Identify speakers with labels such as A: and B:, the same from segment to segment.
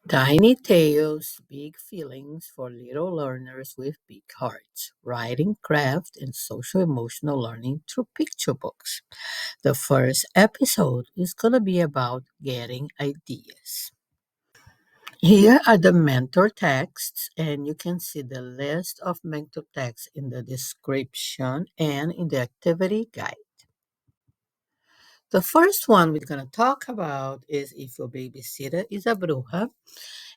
A: Tiny tales, big feelings for little learners with big hearts. Writing, craft, and social emotional learning through picture books. The first episode is going to be about getting ideas. Here are the mentor texts, and you can see the list of mentor texts in the description and in the activity guide. The first one we're going to talk about is if your babysitter is a bruja.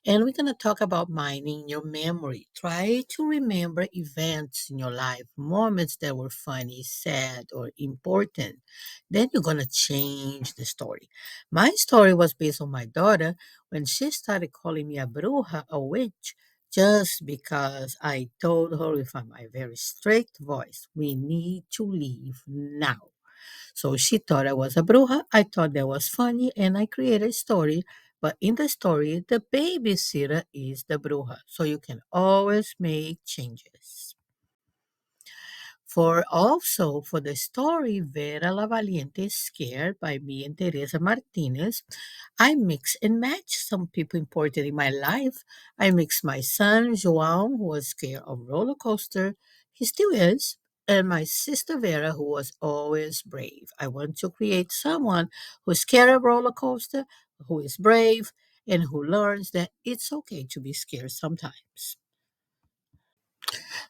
A: And we're going to talk about mining your memory. Try to remember events in your life, moments that were funny, sad, or important. Then you're going to change the story. My story was based on my daughter when she started calling me a bruja, a witch, just because I told her with my very strict voice, we need to leave now. So she thought I was a bruja. I thought that was funny, and I created a story. But in the story, the babysitter is the bruja. So you can always make changes. For the story Vera la Valiente is scared by me and Teresa Martinez, I mix and match some people important in my life. I mix my son João, who was scared of roller coaster. He still is. And my sister Vera, who was always brave. I want to create someone who's scared of roller coaster, who is brave, and who learns that it's okay to be scared sometimes.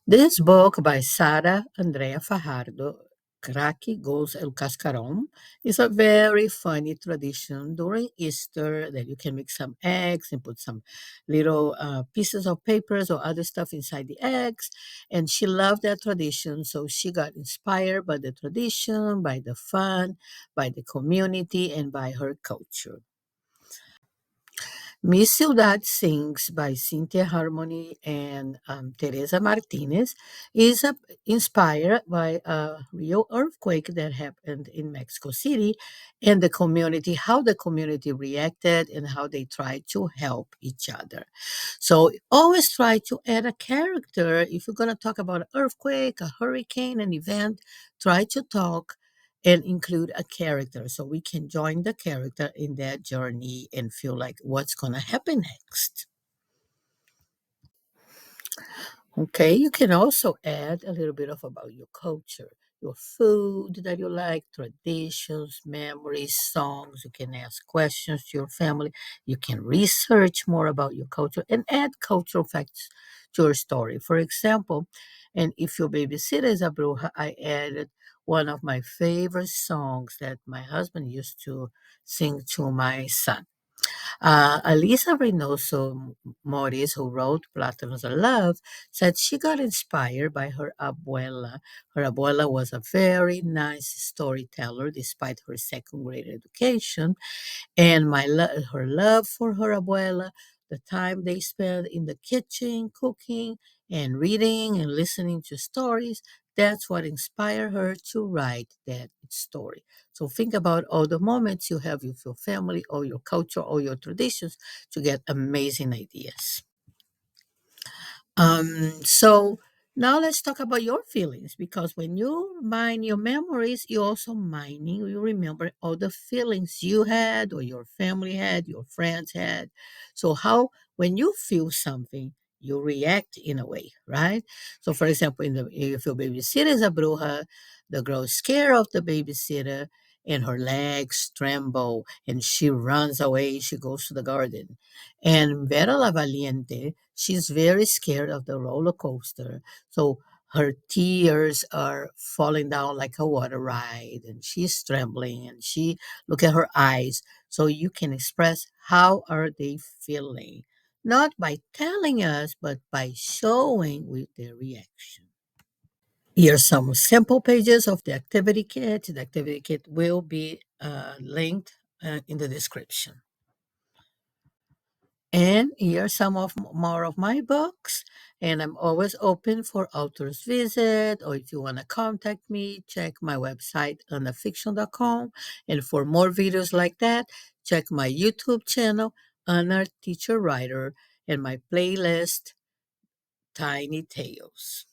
A: This book by Sara Andrea Fajardo, Cracky Goes El Cascarón, is a very funny tradition during Easter that you can make some eggs and put some little pieces of papers or other stuff inside the eggs. And she loved that tradition, so she got inspired by the tradition, by the fun, by the community, and by her culture. Miss Ciudad Sings by Cynthia Harmony and Teresa Martinez is inspired by a real earthquake that happened in Mexico City and the community, how the community reacted and how they tried to help each other. So always try to add a character. If you're going to talk about an earthquake, a hurricane, an event, try to talk and include a character so we can join the character in that journey and feel like what's going to happen next. Okay, you can also add a little bit of about your culture, your food that you like, traditions, memories, songs. You can ask questions to your family. You can research more about your culture and add cultural facts to your story. For example, and if your babysitter is a bruja, I added one of my favorite songs that my husband used to sing to my son. Alyssa Reynoso-Morris, who wrote Plátanos of Love, said she got inspired by her abuela. Her abuela was a very nice storyteller despite her second grade education. And her love for her abuela, the time they spent in the kitchen cooking and reading and listening to stories, that's what inspired her to write that story. So think about all the moments you have with your family or your culture or your traditions to get amazing ideas. So now let's talk about your feelings because when you mine your memories, you also mining, you remember all the feelings you had or your family had, your friends had. So how when you feel something, you react in a way, right? So for example, if your babysitter is a bruja, the girl is scared of the babysitter and her legs tremble and she runs away, she goes to the garden. And Vera la Valiente, she's very scared of the roller coaster. So her tears are falling down like a water ride and she's trembling and she look at her eyes so you can express how are they feeling, not by telling us but by showing with their reaction. Here are some sample pages of the activity kit. The activity kit will be linked in the description. And here are some of more of my books. And I'm always open for authors visit, or if you want to contact me, check my website annafiction.com. And for more videos like that, check my YouTube channel, Anna Teacher Writer, and my playlist, Tiny Tales.